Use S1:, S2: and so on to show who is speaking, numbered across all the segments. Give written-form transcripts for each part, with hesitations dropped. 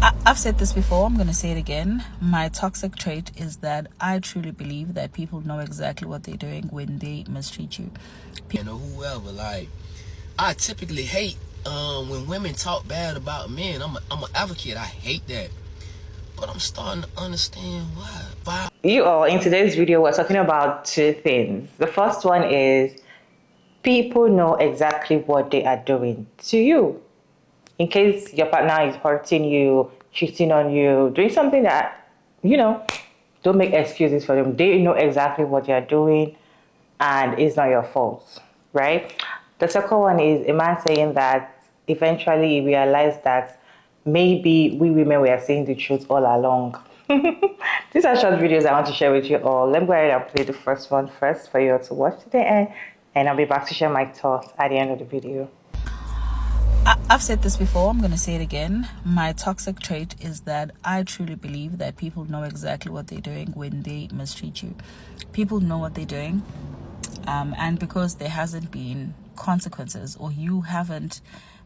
S1: I've said this before, I'm going to say it again. My toxic trait is that I truly believe that people know exactly what they're doing when they mistreat you.
S2: And whoever, like, I typically hate when women talk bad about men. I'm an advocate. I hate that. But I'm starting to understand why.
S3: You all, in today's video, we're talking about two things. The first one is people know exactly what they are doing to you. In case your partner is hurting you, cheating on you, doing something that, don't make excuses for them. They know exactly what you're doing and it's not your fault, right? The second one is a man saying that eventually he realized that maybe we women were saying the truth all along. These are short videos I want to share with you all. Let me go ahead and play the first one first for you all to watch to the end, and I'll be back to share my thoughts at the end of the video.
S1: I've said this before, I'm going to say it again. My toxic trait is that I truly believe that people know exactly what they're doing when they mistreat you. People know what they're doing, and because there hasn't been consequences, or you haven't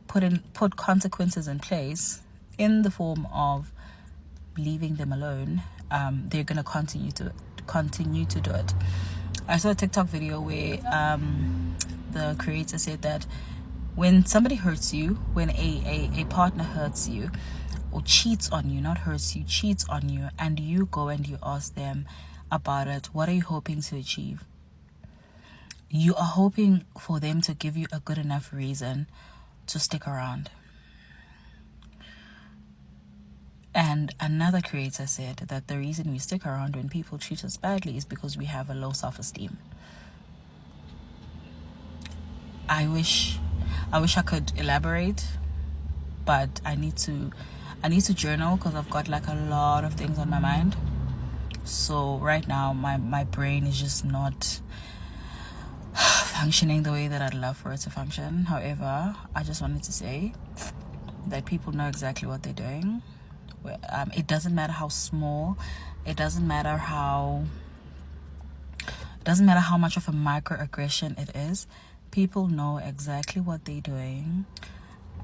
S1: put consequences in place in the form of leaving them alone, they're going to continue to do it. I saw a TikTok video where the creator said that when somebody hurts you, when a partner hurts you or cheats on you, not hurts you, cheats on you, and you go and you ask them about it, what are you hoping to achieve? You are hoping for them to give you a good enough reason to stick around. And another creator said that the reason we stick around when people treat us badly is because we have a low self-esteem. I wish I could elaborate, but I need to journal because I've got like a lot of things on my mind. So right now my brain is just not functioning the way that I'd love for it to function. However, I just wanted to say that people know exactly what they're doing. It doesn't matter how small, it doesn't matter how much of a microaggression it is. People know exactly what they're doing,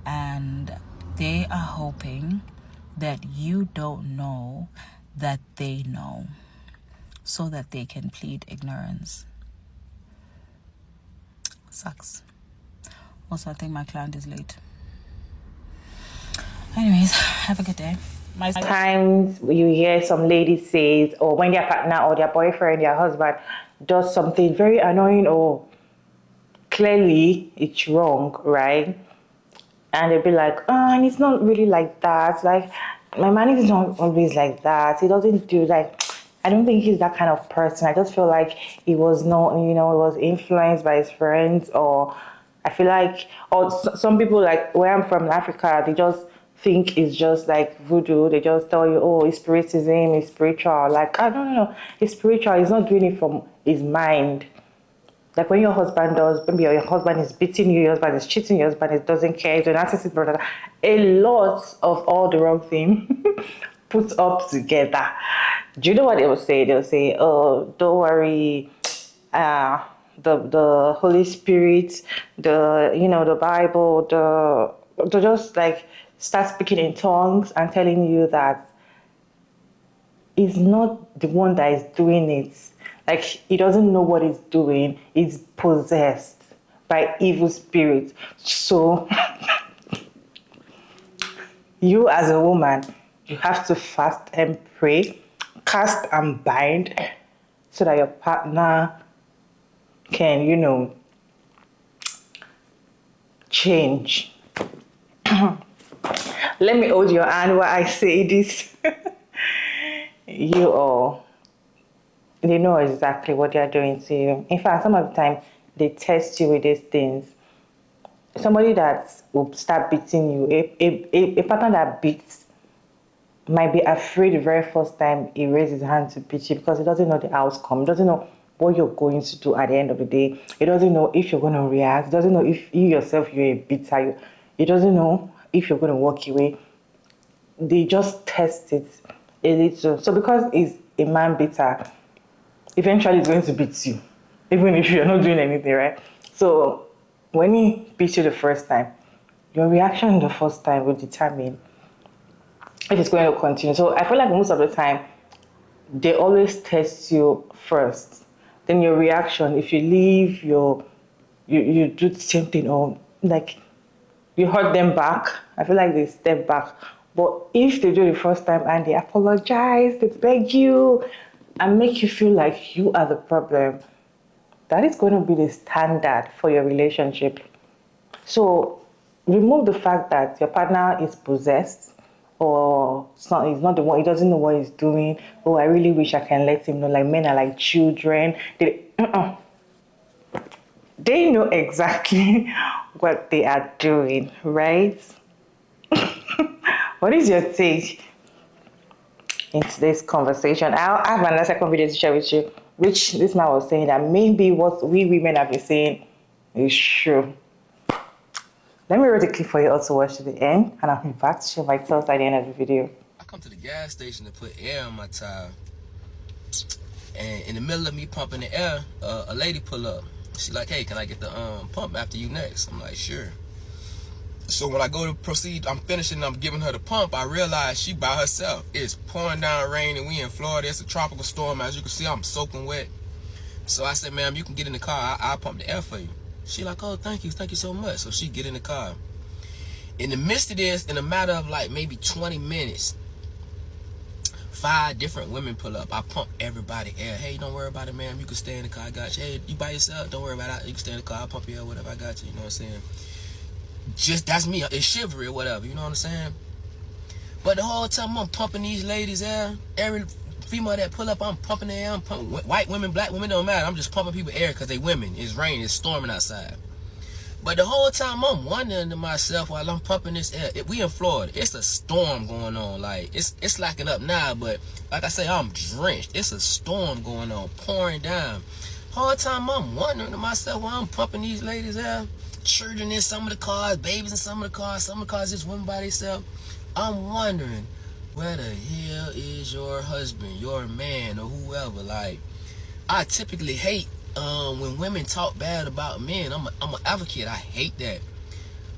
S1: and they are hoping that you don't know that they know, so that they can plead ignorance. Sucks. Also, I think my client is late. Anyways, have a good day.
S3: Times you hear some lady says, or when their partner or their boyfriend, their husband does something very annoying or clearly it's wrong, right? And they'll be like, oh, and it's not really like that. Like, my man is not always like that. He doesn't do like, I don't think he's that kind of person. I just feel like he was not, he was influenced by his friends, or I feel like, or some people, like where I'm from in Africa, they just think it's just like voodoo. They just tell you, oh, it's spiritism, it's spiritual. Like, I don't know, it's spiritual. He's not doing it from his mind. Like when your husband does, maybe your husband is beating you, your husband is cheating, your husband doesn't care, he's an narcissist, brother. A lot of all the wrong things put up together. Do you know what they will say? They'll say, oh, don't worry, the Holy Spirit, the Bible, they'll just like start speaking in tongues and telling you that he's not the one that is doing it. Like, he doesn't know what he's doing. He's possessed by evil spirits. So, you as a woman, you have to fast and pray, cast and bind, so that your partner can, change. Let me hold your hand while I say this. You all, they know exactly what they're doing to you. In fact, some of the time, they test you with these things. Somebody that will start beating you, a partner that beats might be afraid the very first time he raises his hand to beat you, because he doesn't know the outcome. He doesn't know what you're going to do at the end of the day. He doesn't know if you're going to react. He doesn't know if you yourself, you're a beater. He doesn't know if you're going to walk away. They just test it a little. So because he's a man beater, eventually he's going to beat you, even if you're not doing anything, right? So when he beats you the first time, your reaction the first time will determine it is going to continue. So I feel like most of the time, they always test you first. Then your reaction, if you leave, you do the same thing, or like you hurt them back. I feel like they step back. But if they do the first time and they apologize, they beg you, and make you feel like you are the problem, that is going to be the standard for your relationship. So remove the fact that your partner is possessed, or he's not the one, he doesn't know what he's doing. Oh, I really wish I can let him know. Like, men are like children. They know exactly what they are doing, right? What is your take in today's conversation? I have another second video to share with you, which this man was saying that maybe what we women have been saying is true. Let me read the clip for you all to watch to the end, and I'll be back to share my thoughts at the end of the video.
S2: I come to the gas station to put air on my tire, and in the middle of me pumping the air, a lady pull up. She like, hey, can I get the pump after you next? I'm like, sure. So when I go to proceed, I'm finishing, I'm giving her the pump, I realize she by herself. It's pouring down rain and we in Florida. It's a tropical storm. As you can see, I'm soaking wet. So I said, ma'am, you can get in the car. I'll pump the air for you. She like, oh, thank you so much. So she get in the car. In the midst of this, in a matter of like maybe 20 minutes, 5 different women pull up. I pump everybody air. Hey, don't worry about it, ma'am. You can stay in the car. I got you. Hey, you by yourself? Don't worry about it. You can stay in the car. I'll pump you air, whatever. I got you. You know what I'm saying? Just, that's me. It's chivalry or whatever. You know what I'm saying? But the whole time I'm pumping these ladies air, every female that pull up, I'm pumping their air. I'm pumping white women, black women, don't matter. I'm just pumping people air because they women. It's raining. It's storming outside. But the whole time I'm wondering to myself while I'm pumping this air, we in Florida, it's a storm going on. Like, it's slacking up now, but like I say, I'm drenched. It's a storm going on, pouring down. Whole time I'm wondering to myself while I'm pumping these ladies air, children in some of the cars, babies in some of the cars just women by themselves. I'm wondering, where the hell is your husband, your man, or whoever? Like, I typically hate when women talk bad about men. I'm an advocate. I hate that.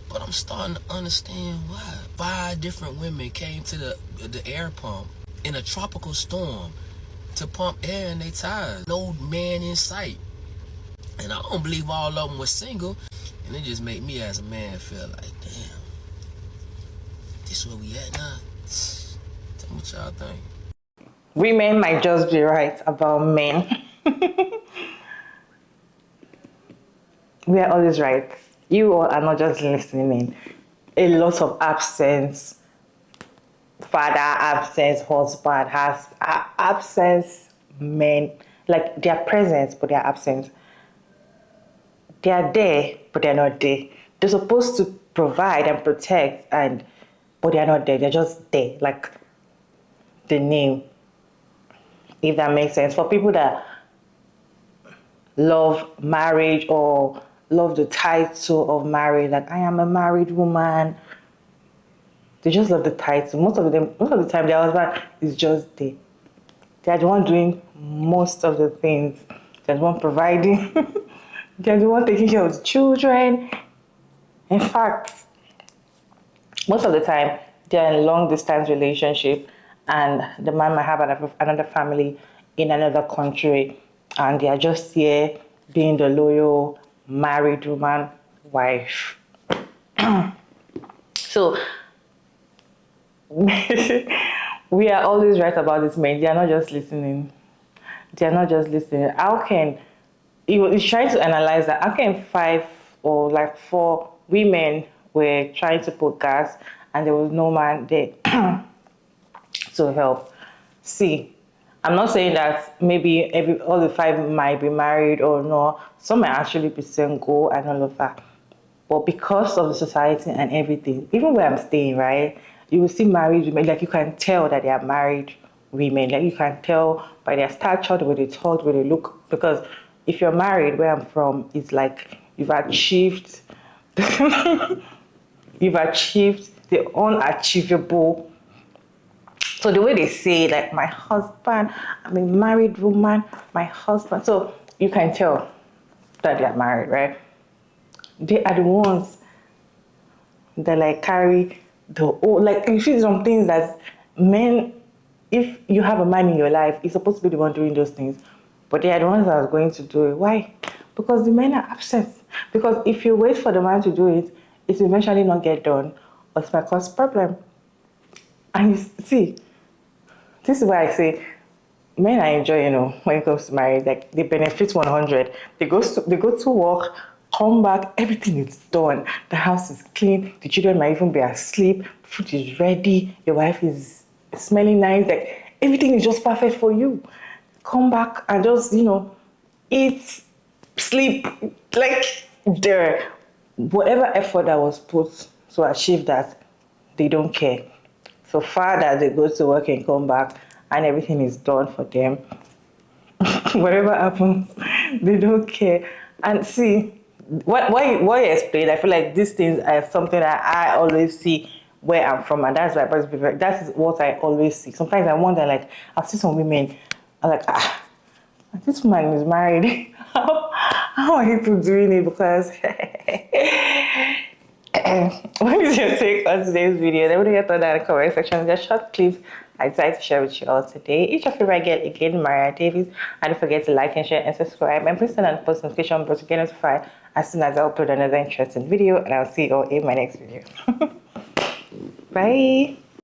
S2: But I'm starting to understand why. 5 different women came to the air pump in a tropical storm to pump air in their tires. No man in sight. And I don't believe all of them were single. And it just made me as a man feel like, damn, this where we at now? Tell me what y'all think.
S3: Women might just be right about men. We are always right. You all are not just listening in. A lot of absence, father absence, husband has absence, men, like they are present but they are absent. They are there but they're not there. They're supposed to provide and protect, but they are not there. They're just there, like the name, if that makes sense. For people that love marriage or love the title of marriage, like I am a married woman, they just love the title. Most of the time their husband is just there. They're the one doing most of the things. They're the one providing. They're the one taking care of the children. In fact, most of the time they're in a long distance relationship and the man might have another family in another country, and they are just here being the loyal married woman, wife. So we are always right about this men. They are not just listening. How can he's trying to analyze that? How can 5 or like 4 women were trying to put gas and there was no man there to help? See, I'm not saying that maybe all the 5 might be married or no. Some might actually be single and all of that. But because of the society and everything, even where I'm staying, right, you will see married women, like you can tell that they are married women. Like you can tell by their stature, the way they talk, the way they look. Because if you're married, where I'm from, it's like you've achieved the unachievable. So the way they say, like, my husband, I'm a married woman, my husband. So you can tell that they're married, right? They are the ones that like carry like you see some things that men, if you have a man in your life, he's supposed to be the one doing those things, but they are the ones that are going to do it. Why? Because the men are absent. Because if you wait for the man to do it, it will eventually not get done, or it might cause problem. And you see, this is why I say men are enjoying, when it comes to marriage. Like, they benefit 100. They go to work, come back, everything is done. The house is clean. The children might even be asleep. Food is ready. Your wife is smelling nice. Like, everything is just perfect for you. Come back and just, eat, sleep. Like, whatever effort that was put to achieve that, they don't care. So far that they go to work and come back and everything is done for them. Whatever happens, they don't care. And see, what you explained, I feel like these things are something that I always see where I'm from, and that's why that is what I always see. Sometimes I wonder, like, I see some women, I'm like, this man is married. How are people doing it? Because what is your take on today's video? Let me know your thoughts in the comment section. Just short clips I decided to share with you all today. It's your favorite girl again, Mariah Davis. And don't forget to like and share and subscribe. And please turn on the post notification bell to get notified as soon as I upload another interesting video. And I'll see you all in my next video. Bye.